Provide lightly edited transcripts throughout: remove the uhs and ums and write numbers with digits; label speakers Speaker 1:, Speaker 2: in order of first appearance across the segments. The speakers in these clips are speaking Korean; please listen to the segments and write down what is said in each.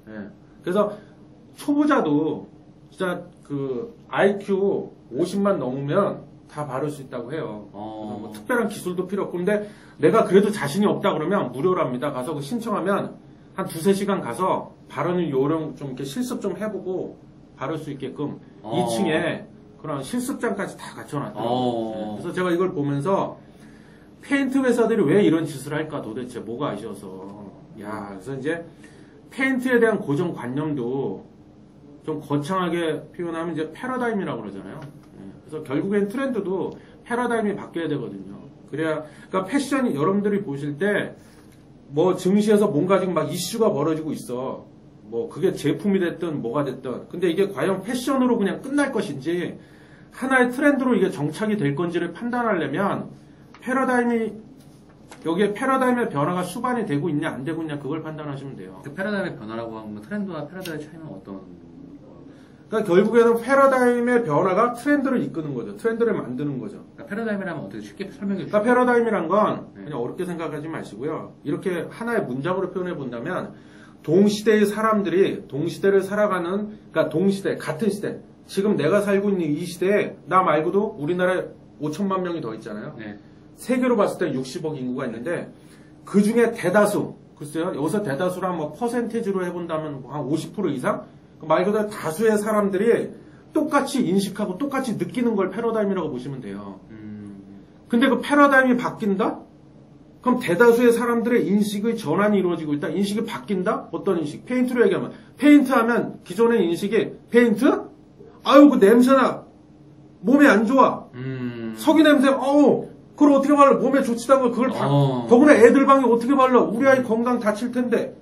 Speaker 1: 예. 그래서 초보자도 진짜 그 IQ 50만 넘으면 다 바를 수 있다고 해요. 뭐 특별한 기술도 필요 없고, 근데 내가 그래도 자신이 없다 그러면 무료랍니다. 가서 그 신청하면 한 2-3시간 가서 발언 요령 좀 이렇게 실습 좀 해보고 바를 수 있게끔 2층에 그런 실습장까지 다 갖춰놨더라고요. 그래서 제가 이걸 보면서 페인트 회사들이 왜 이런 짓을 할까 도대체 뭐가 아쉬워서. 야, 그래서 이제 페인트에 대한 고정관념도 좀 거창하게 표현하면 이제 패러다임이라고 그러잖아요. 그래서 결국엔 트렌드도 패러다임이 바뀌어야 되거든요. 그래야, 그러니까 패션이 여러분들이 보실 때 뭐 증시에서 뭔가 지금 막 이슈가 벌어지고 있어. 뭐 그게 제품이 됐든 뭐가 됐든. 근데 이게 과연 패션으로 그냥 끝날 것인지 하나의 트렌드로 이게 정착이 될 건지를 판단하려면 여기에 패러다임의 변화가 수반이 되고 있냐 안 되고 있냐 그걸 판단하시면 돼요.
Speaker 2: 그 패러다임의 변화라고 하면 트렌드와 패러다임의 차이는 어떤?
Speaker 1: 그러니까 결국에는 패러다임의 변화가 트렌드를 이끄는 거죠. 트렌드를 만드는 거죠.
Speaker 2: 그러니까 패러다임이라면 어떻게 쉽게 설명해 주세요?
Speaker 1: 그러니까 패러다임이란 건 그냥 어렵게 생각하지 마시고요. 이렇게 하나의 문장으로 표현해 본다면 동시대의 사람들이 동시대를 살아가는, 그러니까 동시대, 같은 시대. 지금 내가 살고 있는 이 시대에 나 말고도 우리나라에 5천만 명이 더 있잖아요.
Speaker 2: 네.
Speaker 1: 세계로 봤을 때 60억 인구가 있는데 그 중에 대다수, 글쎄요. 여기서 대다수랑 뭐 퍼센테이지로 해본다면 한 50% 이상? 말 그대로 다수의 사람들이 똑같이 인식하고 똑같이 느끼는 걸 패러다임이라고 보시면 돼요. 근데 그 패러다임이 바뀐다? 그럼 대다수의 사람들의 인식의 전환이 이루어지고 있다. 인식이 바뀐다? 어떤 인식? 페인트로 얘기하면 페인트 하면 기존의 인식이 페인트? 아유 그 냄새나 몸에 안 좋아. 석유 냄새 그걸 어떻게 발라? 몸에 좋지도 않고 그걸 더구나 애들 방에 어떻게 발라? 우리 아이 건강 다칠 텐데.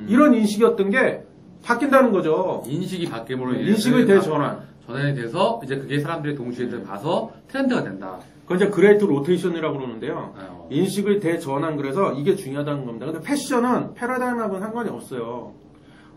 Speaker 1: 이런 인식이었던 게 바뀐다는 거죠.
Speaker 2: 인식이 바뀜으로
Speaker 1: 인식의 대전환.
Speaker 2: 전환이 돼서 이제 그게 사람들이 동시에 봐서 트렌드가 된다.
Speaker 1: 그건 이제 그레이트 로테이션이라고 그러는데요. 인식의 대전환, 그래서 이게 중요하다는 겁니다. 근데 패션은 패러다임하고는 상관이 없어요.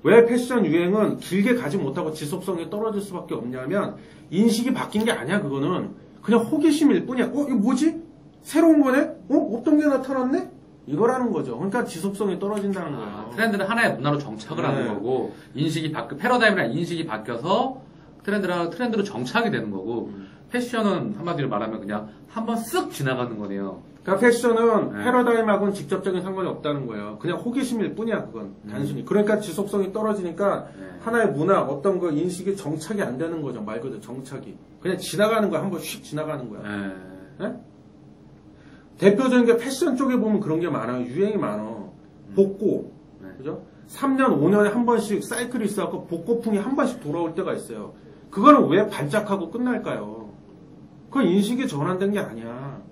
Speaker 1: 왜 패션 유행은 길게 가지 못하고 지속성이 떨어질 수밖에 없냐면 인식이 바뀐 게 아니야. 그거는 그냥 호기심일 뿐이야. 이거 뭐지? 새로운 거네? 없던 게 나타났네? 이거라는 거죠. 그러니까 지속성이 떨어진다는 거예요.
Speaker 2: 트렌드는 하나의 문화로 정착을 하는 거고, 패러다임이란 인식이 바뀌어서 트렌드로 정착이 되는 거고, 패션은 한마디로 말하면 그냥 한번 쓱 지나가는 거네요.
Speaker 1: 그러니까 패션은 패러다임하고는 직접적인 상관이 없다는 거예요. 그냥 호기심일 뿐이야, 그건. 단순히. 그러니까 지속성이 떨어지니까 하나의 문화, 어떤 그 인식이 정착이 안 되는 거죠. 말 그대로 정착이. 그냥 지나가는 거야. 한번 휙 지나가는 거야. 네? 대표적인 게 패션 쪽에 보면 그런 게 많아요. 유행이 많아. 복고. 그죠? 3년, 5년에 한 번씩 사이클이 있어갖고 복고풍이 한 번씩 돌아올 때가 있어요. 그거는 왜 반짝하고 끝날까요? 그건 인식이 전환된 게 아니야.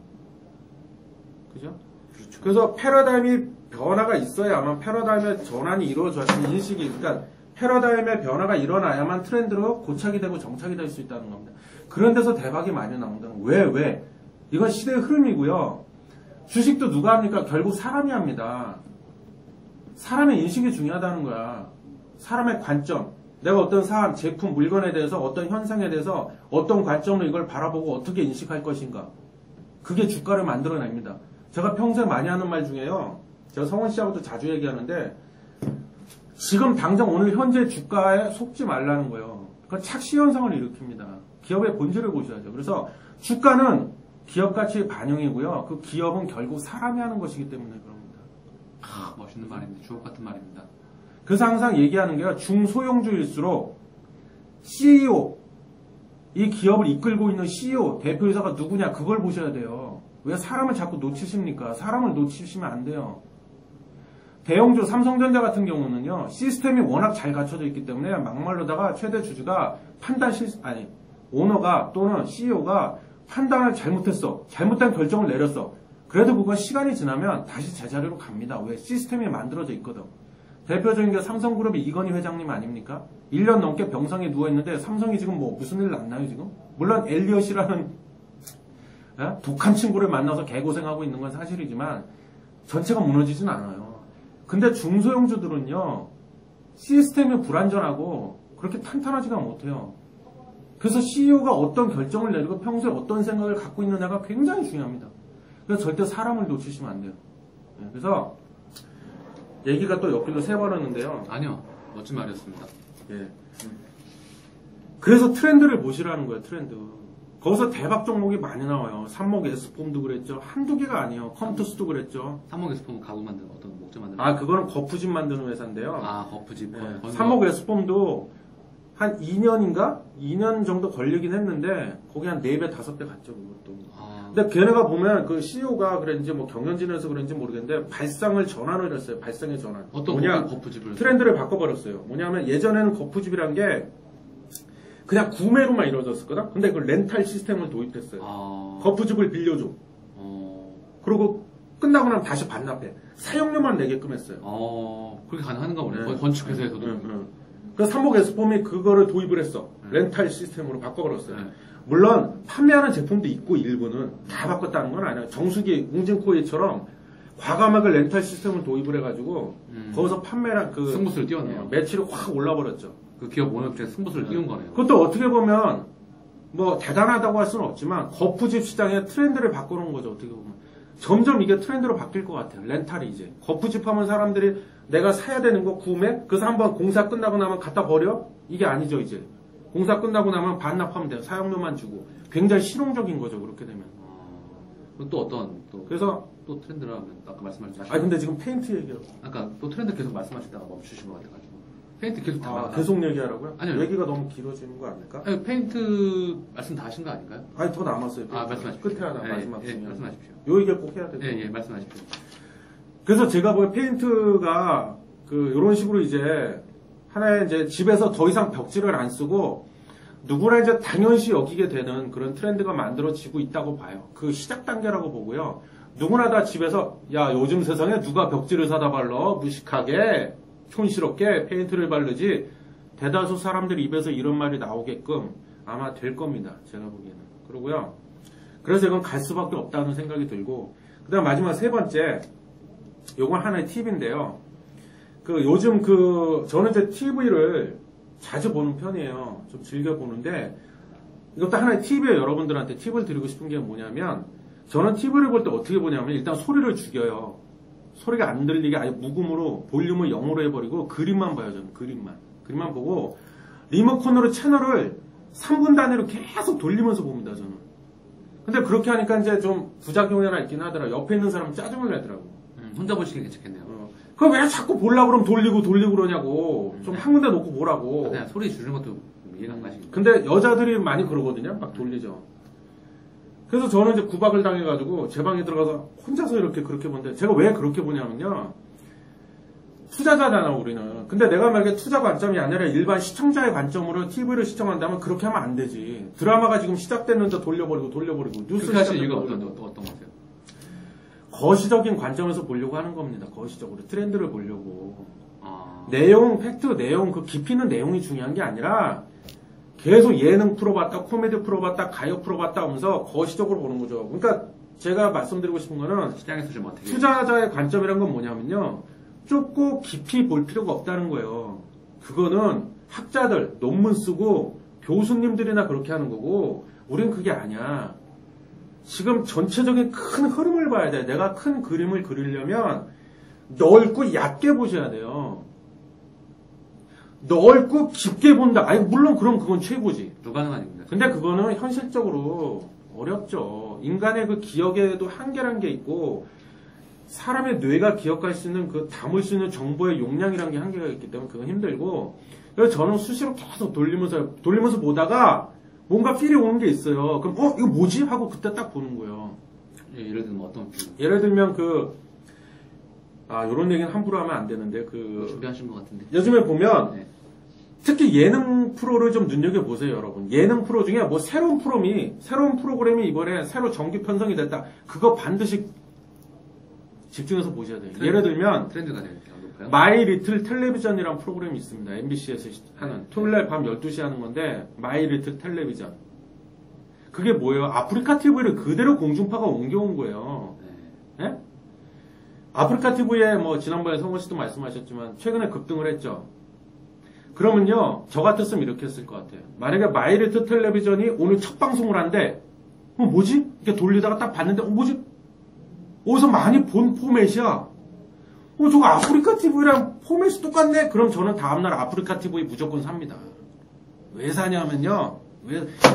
Speaker 1: 그죠? 그렇죠. 그래서 패러다임이 변화가 있어야만 패러다임의 전환이 이루어져야 인식이, 그러니까 패러다임의 변화가 일어나야만 트렌드로 고착이 되고 정착이 될 수 있다는 겁니다. 그런 데서 대박이 많이 나온다는 거예요. 왜? 이건 시대의 흐름이고요. 주식도 누가 합니까? 결국 사람이 합니다. 사람의 인식이 중요하다는 거야. 사람의 관점. 내가 어떤 사람, 제품, 물건에 대해서 어떤 현상에 대해서 어떤 관점으로 이걸 바라보고 어떻게 인식할 것인가. 그게 주가를 만들어냅니다. 제가 평소에 많이 하는 말 중에요. 제가 성원 씨하고도 자주 얘기하는데 지금 당장 오늘 현재 주가에 속지 말라는 거예요. 그건 착시 현상을 일으킵니다. 기업의 본질을 보셔야죠. 그래서 주가는 기업 가치의 반영이고요. 그 기업은 결국 사람이 하는 것이기 때문에 그럽니다.
Speaker 2: 멋있는 말입니다. 주옥 같은 말입니다.
Speaker 1: 그래서 항상 얘기하는 게요. 중소형주일수록 CEO, 이 기업을 이끌고 있는 CEO, 대표이사가 누구냐 그걸 보셔야 돼요. 왜 사람을 자꾸 놓치십니까? 사람을 놓치시면 안 돼요. 대형주 삼성전자 같은 경우는요. 시스템이 워낙 잘 갖춰져 있기 때문에 막말로다가 최대 주주가 오너가 또는 CEO가 판단을 잘못했어. 잘못된 결정을 내렸어. 그래도 그건 시간이 지나면 다시 제자리로 갑니다. 왜? 시스템이 만들어져 있거든. 대표적인 게 삼성그룹의 이건희 회장님 아닙니까? 1년 넘게 병상에 누워있는데 삼성이 지금 뭐 무슨 일 났나요 지금? 물론 엘리엇이라는 독한 친구를 만나서 개고생하고 있는 건 사실이지만 전체가 무너지진 않아요. 근데 중소형주들은요. 시스템이 불안전하고 그렇게 탄탄하지가 못해요. 그래서 CEO가 어떤 결정을 내리고 평소에 어떤 생각을 갖고 있느냐가 굉장히 중요합니다. 그래서 절대 사람을 놓치시면 안 돼요. 그래서 얘기가 또 옆길로 새버렸는데요.
Speaker 2: 아니요. 멋진 말이었습니다.
Speaker 1: 예. 그래서 트렌드를 보시라는 거예요, 트렌드. 거기서 대박 종목이 많이 나와요. 삼목 S폼도 그랬죠. 한두 개가 아니에요. 컴투스도 그랬죠.
Speaker 2: 삼목 S폼은 가구 만드는 어떤 목재 만드는
Speaker 1: 아, 그거는 거푸집 만드는 회사인데요.
Speaker 2: 아, 거푸집.
Speaker 1: 예. 삼목 S폼도 한 2년인가? 2년 정도 걸리긴 했는데, 거기 한 4배, 5배 갔죠, 그것도.
Speaker 2: 아,
Speaker 1: 근데 걔네가 보면 그 CEO가 그런지 뭐 경영진에서 그런지 모르겠는데, 발상을 전환을 했어요. 발상의 전환.
Speaker 2: 어떤
Speaker 1: 뭐냐?
Speaker 2: 거푸집을?
Speaker 1: 트렌드를 바꿔버렸어요. 뭐냐면 예전에는 거푸집이란 게 그냥 구매로만 이루어졌었거든? 근데 그 렌탈 시스템을 도입했어요.
Speaker 2: 아,
Speaker 1: 거푸집을 빌려줘. 그리고 끝나고 나면 다시 반납해. 사용료만 내게끔 했어요.
Speaker 2: 그렇게 가능한가 보네.
Speaker 1: 네.
Speaker 2: 건축회사에서도.
Speaker 1: 그 삼목 S폼이 그거를 도입을 했어.
Speaker 2: 네.
Speaker 1: 렌탈 시스템으로 바꿔버렸어요.
Speaker 2: 네.
Speaker 1: 물론 판매하는 제품도 있고 일부는 다 바꿨다는 건 아니에요. 정수기 웅진코이처럼 과감하게 렌탈 시스템을 도입을 해가지고 거기서 판매랑 그
Speaker 2: 승부수를 띄웠네요.
Speaker 1: 매출이 확 올라버렸죠.
Speaker 2: 그 기업 오너업 중에 승부수를 띄운 거네요.
Speaker 1: 그것도 어떻게 보면 뭐 대단하다고 할 수는 없지만 거푸집 시장의 트렌드를 바꾸는 거죠. 어떻게 보면 점점 이게 트렌드로 바뀔 것 같아요. 렌탈이 이제 거푸집 하면 사람들이 내가 사야 되는 거 구매 그래서 한번 공사 끝나고 나면 갖다 버려 이게 아니죠. 이제 공사 끝나고 나면 반납하면 돼요. 사용료만 주고 굉장히 실용적인 거죠. 그렇게 되면.
Speaker 2: 또 어떤
Speaker 1: 그래서
Speaker 2: 또 트렌드라면 아까 말씀하셨죠.
Speaker 1: 아 근데 지금 페인트 얘기하고
Speaker 2: 아까 또 트렌드 계속 말씀하시다가 멈추신 것 같아가지고 페인트 계속 다
Speaker 1: 계속 얘기하라고요?
Speaker 2: 아니요.
Speaker 1: 얘기가 너무 길어지는 거 아닐까?
Speaker 2: 아니, 페인트 말씀 다 하신 거 아닌가요?
Speaker 1: 아니 더 남았어요.
Speaker 2: 말씀하십시오.
Speaker 1: 끝에 하나
Speaker 2: 예,
Speaker 1: 마지막
Speaker 2: 예, 말씀하십시오.
Speaker 1: 요 얘기를 꼭 해야 돼요.
Speaker 2: 예, 말씀하십시오.
Speaker 1: 그래서 제가 보기엔 페인트가 그 이런 식으로 이제 하나의 이제 집에서 더 이상 벽지를 안 쓰고 누구나 이제 당연시 여기게 되는 그런 트렌드가 만들어지고 있다고 봐요. 그 시작 단계라고 보고요. 누구나 다 집에서 야 요즘 세상에 누가 벽지를 사다 발라 무식하게 촌스럽게 페인트를 바르지 대다수 사람들 입에서 이런 말이 나오게끔 아마 될 겁니다. 제가 보기에는. 그러고요. 그래서 이건 갈 수밖에 없다는 생각이 들고 그다음 마지막 세 번째 요건 하나의 팁인데요. 그 요즘 저는 이제 TV를 자주 보는 편이에요. 좀 즐겨 보는데 이것도 하나의 팁이에요. 여러분들한테 팁을 드리고 싶은 게 뭐냐면 저는 TV를 볼 때 어떻게 보냐면 일단 소리를 죽여요. 소리가 안 들리게 아예 무음으로 볼륨을 0으로 해버리고 그림만 봐요. 저는 그림만 보고 리모컨으로 채널을 3분 단위로 계속 돌리면서 봅니다. 저는. 근데 그렇게 하니까 이제 좀 부작용이 하나 있긴 하더라고요. 옆에 있는 사람은 짜증을 내더라고.
Speaker 2: 혼자 보시기 괜찮겠네요.
Speaker 1: 그럼 왜 자꾸 보려고 그러면 돌리고 그러냐고. 좀 한 군데 놓고 보라고.
Speaker 2: 그냥 소리 줄이는 것도 이해가 안 가시니까.
Speaker 1: 근데 여자들이 많이 그러거든요. 막 돌리죠. 그래서 저는 이제 구박을 당해가지고 제 방에 들어가서 혼자서 이렇게 그렇게 보는데 제가 왜 그렇게 보냐면요. 투자자잖아, 우리는. 근데 내가 만약에 투자 관점이 아니라 일반 시청자의 관점으로 TV를 시청한다면 그렇게 하면 안 되지. 드라마가 지금 시작됐는데 돌려버리고 뉴스
Speaker 2: 그렇게 하실 이유가 어떤 거세요?
Speaker 1: 거시적인 관점에서 보려고 하는 겁니다. 거시적으로. 트렌드를 보려고. 내용, 팩트, 내용, 그 깊이 있는 내용이 중요한 게 아니라 계속 예능 풀어봤다, 코미디 풀어봤다, 가요 풀어봤다 하면서 거시적으로 보는 거죠. 그러니까 제가 말씀드리고 싶은 거는
Speaker 2: 시장에서 좀 어떻게
Speaker 1: 투자자의 관점이란 건 뭐냐면요. 좁고 깊이 볼 필요가 없다는 거예요. 그거는 학자들, 논문 쓰고 교수님들이나 그렇게 하는 거고 우린 그게 아니야. 지금 전체적인 큰 흐름을 봐야 돼. 내가 큰 그림을 그리려면 넓고 얕게 보셔야 돼요. 넓고 깊게 본다. 아니 물론 그럼 그건 최고지.
Speaker 2: 불가능합니다.
Speaker 1: 근데 그거는 현실적으로 어렵죠. 인간의 그 기억에도 한계란 게 있고 사람의 뇌가 기억할 수 있는 그 담을 수 있는 정보의 용량이라는 게 한계가 있기 때문에 그건 힘들고 그래서 저는 수시로 계속 돌리면서 보다가 뭔가 필이 오는 게 있어요. 그럼 이거 뭐지? 하고 그때 딱 보는 거예요.
Speaker 2: 예, 예를 들면 어떤
Speaker 1: 예를 들면 요런 얘기는 함부로 하면 안 되는데
Speaker 2: 준비하신 것 같은데.
Speaker 1: 요즘에 보면
Speaker 2: 네.
Speaker 1: 특히 예능 프로를 좀 눈여겨보세요, 여러분. 예능 프로 중에 뭐 새로운 프로그램이 이번에 새로 정기 편성이 됐다. 그거 반드시 집중해서 보셔야 돼요. 예를 들면
Speaker 2: 트렌드가 높아요.
Speaker 1: 마이 리틀 텔레비전이라는 프로그램이 있습니다. MBC에서 하는 토요일날 밤 12시에 하는 건데 마이 리틀 텔레비전. 그게 뭐예요? 아프리카 TV를 그대로 공중파가 옮겨온 거예요. 네? 아프리카 TV에 뭐 지난번에 성원 씨도 말씀하셨지만 최근에 급등을 했죠. 그러면요, 저 같았으면 이렇게 했을 것 같아요. 만약에 마이 리틀 텔레비전이 오늘 첫 방송을 한대, 뭐지? 이렇게 돌리다가 딱 봤는데, 뭐지? 어디서 많이 본 포맷이야. 저거 아프리카 TV랑 포맷이 똑같네? 그럼 저는 다음날 아프리카 TV 무조건 삽니다. 왜 사냐면요.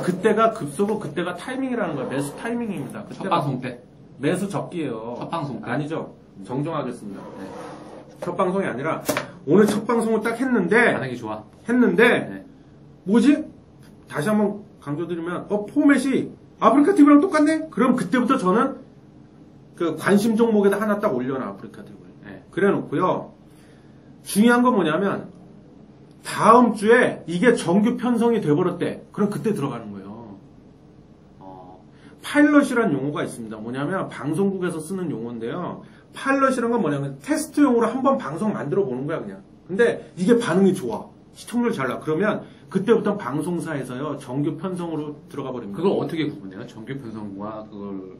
Speaker 1: 그때가 급소고 그때가 타이밍이라는 거예요. 매수 타이밍입니다.
Speaker 2: 첫 방송 때.
Speaker 1: 매수 적기예요.
Speaker 2: 첫 방송 때.
Speaker 1: 아니죠. 정정하겠습니다. 네. 첫 방송이 아니라 오늘 첫 방송을 딱 했는데
Speaker 2: 반응이 좋아.
Speaker 1: 네. 뭐지? 다시 한번 강조드리면 포맷이 아프리카 TV랑 똑같네? 그럼 그때부터 저는 그 관심 종목에다 하나 딱 올려놔 아프리카 TV를.
Speaker 2: 네.
Speaker 1: 그래 놓고요. 중요한 건 뭐냐면 다음 주에 이게 정규 편성이 돼버렸대. 그럼 그때 들어가는 거예요. 파일럿이라는 용어가 있습니다. 뭐냐면 방송국에서 쓰는 용어인데요. 파일럿이란 건 뭐냐면 테스트용으로 한번 방송 만들어 보는 거야 그냥. 근데 이게 반응이 좋아. 시청률 잘 나. 그러면 그때부터 방송사에서요 정규 편성으로 들어가 버립니다.
Speaker 2: 그걸 어떻게 구분해요? 정규 편성과 그걸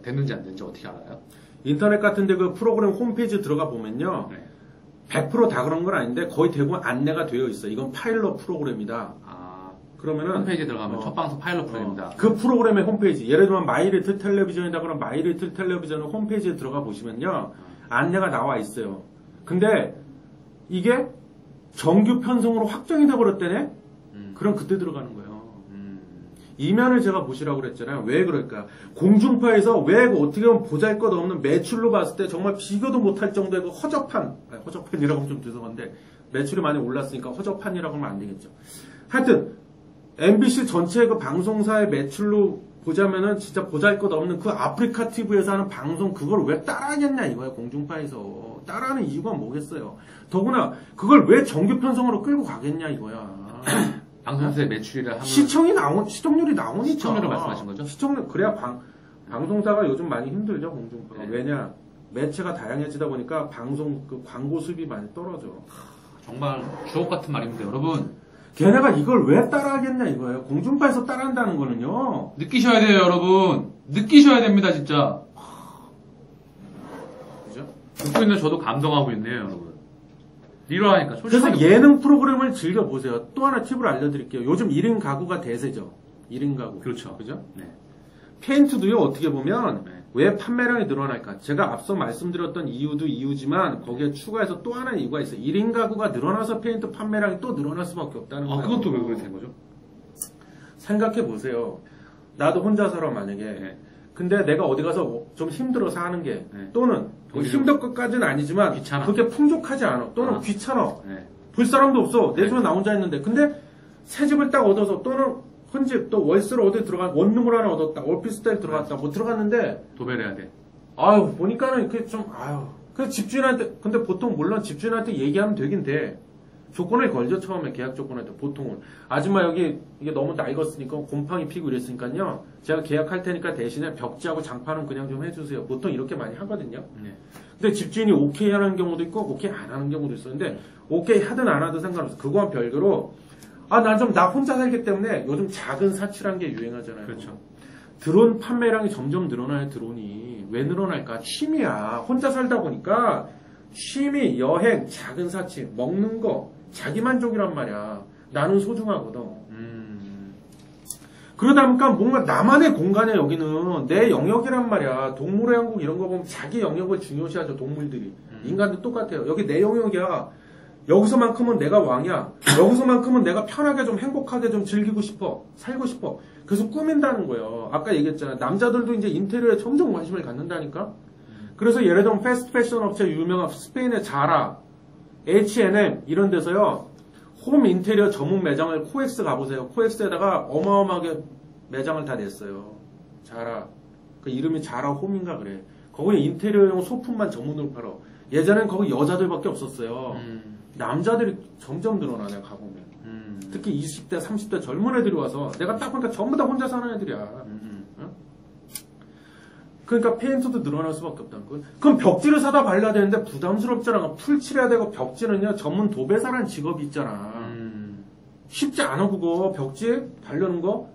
Speaker 2: 됐는지 안 됐는지 어떻게 알아요?
Speaker 1: 인터넷 같은데 그 프로그램 홈페이지 들어가 보면요.
Speaker 2: 네.
Speaker 1: 100%다 그런 건 아닌데 거의 대부분 안내가 되어 있어. 이건 파일럿 프로그램이다. 그러면은
Speaker 2: 홈페이지에 들어가면 첫 방송 파일럿 프로그램이다.
Speaker 1: 그 프로그램의 홈페이지. 예를 들면 마이리틀 텔레비전이다 그러면 마이리틀 텔레비전 홈페이지에 들어가 보시면요. 안내가 나와 있어요. 근데 이게 정규 편성으로 확정이 돼 버렸대네. 그럼 그때 들어가는 거예요. 이면을 제가 보시라고 그랬잖아요. 왜 그럴까? 공중파에서 왜 어떻게 보면 보잘것없는 매출로 봤을 때 정말 비교도 못할 정도의 그 허접한이라고 하면 좀 죄송한데 매출이 많이 올랐으니까 허접한이라고 하면 안 되겠죠. 하여튼 MBC 전체 그 방송사의 매출로 보자면은 진짜 보잘것없는 그 아프리카 TV에서 하는 방송 그걸 왜 따라하겠냐 이거야. 공중파에서 따라하는 이유가 뭐겠어요. 더구나 그걸 왜 정규 편성으로 끌고 가겠냐 이거야.
Speaker 2: 방송사의 매출이라 하면
Speaker 1: 시청률이 나오니까.
Speaker 2: 시청률을 말씀하신 거죠?
Speaker 1: 시청률 그래야 방송사가 요즘 많이 힘들죠 공중파가.
Speaker 2: 네.
Speaker 1: 왜냐 매체가 다양해지다 보니까 방송 그 광고 수입이 많이 떨어져.
Speaker 2: 정말 주옥 같은 말입니다, 여러분.
Speaker 1: 걔네가 이걸 왜 따라하겠냐 이거예요. 공중파에서 따라한다는 거는요.
Speaker 2: 느끼셔야 돼요, 여러분. 느끼셔야 됩니다, 진짜.
Speaker 1: 그죠?
Speaker 2: 듣고 있는 저도 감동하고 있네요, 여러분. 리로하니까 솔직하게.
Speaker 1: 그래서 예능 프로그램을 즐겨보세요. 또 하나 팁을 알려드릴게요. 요즘 1인 가구가 대세죠. 1인 가구.
Speaker 2: 그렇죠.
Speaker 1: 그죠?
Speaker 2: 네.
Speaker 1: 페인트도요, 어떻게 보면,
Speaker 2: 네.
Speaker 1: 왜 판매량이 늘어날까? 제가 앞서 말씀드렸던 이유도 이유지만, 거기에 추가해서 또 하나의 이유가 있어요. 1인 가구가 늘어나서 페인트 판매량이 또 늘어날 수밖에 없다는 거예요.
Speaker 2: 그건 또 왜 그렇게 된 거죠?
Speaker 1: 생각해보세요. 나도 혼자 살아, 만약에.
Speaker 2: 네.
Speaker 1: 근데 내가 어디 가서 좀 힘들어서 하는 게,
Speaker 2: 네.
Speaker 1: 또는, 뭐 힘들 것까지는 아니지만,
Speaker 2: 귀찮아.
Speaker 1: 그렇게 풍족하지 않아. 또는 귀찮아.
Speaker 2: 네.
Speaker 1: 볼 사람도 없어. 내 집에 나 혼자 있는데. 근데 새 집을 딱 얻어서 또는 헌집 또 월세로 어디 들어가 원룸을 하나 얻었다. 오피스텔 들어갔다. 뭐 들어갔는데
Speaker 2: 도배를 해야 돼.
Speaker 1: 아유 보니까는 이렇게 좀 그 집주인한테 근데 보통 물론 집주인한테 얘기하면 되긴 돼. 조건을 걸죠 처음에 계약 조건한테 보통은 아줌마 여기 이게 너무 낡았으니까 곰팡이 피고 이랬으니까요. 제가 계약할 테니까 대신에 벽지하고 장판은 그냥 좀 해주세요. 보통 이렇게 많이 하거든요.
Speaker 2: 네.
Speaker 1: 근데 집주인이 오케이 하는 경우도 있고 오케이 안 하는 경우도 있었는데 오케이 하든 안 하든 상관없어. 그거와 별개로 나 혼자 살기 때문에 요즘 작은 사치란 게 유행하잖아요.
Speaker 2: 그렇죠.
Speaker 1: 드론 판매량이 점점 늘어나요. 드론이 왜 늘어날까? 취미야. 혼자 살다 보니까 취미, 여행, 작은 사치, 먹는 거 자기 만족이란 말이야. 나는 소중하거든. 그러다 보니까 뭔가 나만의 공간에 여기는 내 영역이란 말이야. 동물의 왕국 이런 거 보면 자기 영역을 중요시하죠. 동물들이. 인간도 똑같아요. 여기 내 영역이야. 여기서만큼은 내가 왕이야. 여기서만큼은 내가 편하게 좀 행복하게 좀 즐기고 싶어. 살고 싶어. 그래서 꾸민다는 거예요. 아까 얘기했잖아. 남자들도 이제 인테리어에 점점 관심을 갖는다니까. 그래서 예를 들면 패스트 패션 업체 유명한 스페인의 자라, H&M 이런 데서요. 홈 인테리어 전문 매장을 코엑스 가보세요. 코엑스에다가 어마어마하게 매장을 다 냈어요. 자라. 그 이름이 자라 홈인가 그래. 거기에 인테리어용 소품만 전문으로 팔아. 예전엔 거기 여자들밖에 없었어요. 남자들이 점점 늘어나네 가보면. 특히 20대, 30대 젊은 애들이 와서 내가 딱 보니까 전부 다 혼자 사는 애들이야. 어? 그러니까 페인트도 늘어날 수밖에 없다는 거예요. 그럼 벽지를 사다 발라야 되는데 부담스럽잖아. 풀칠해야 되고 벽지는요 전문 도배사라는 직업이 있잖아. 쉽지 않아 그거 벽지 바르는 거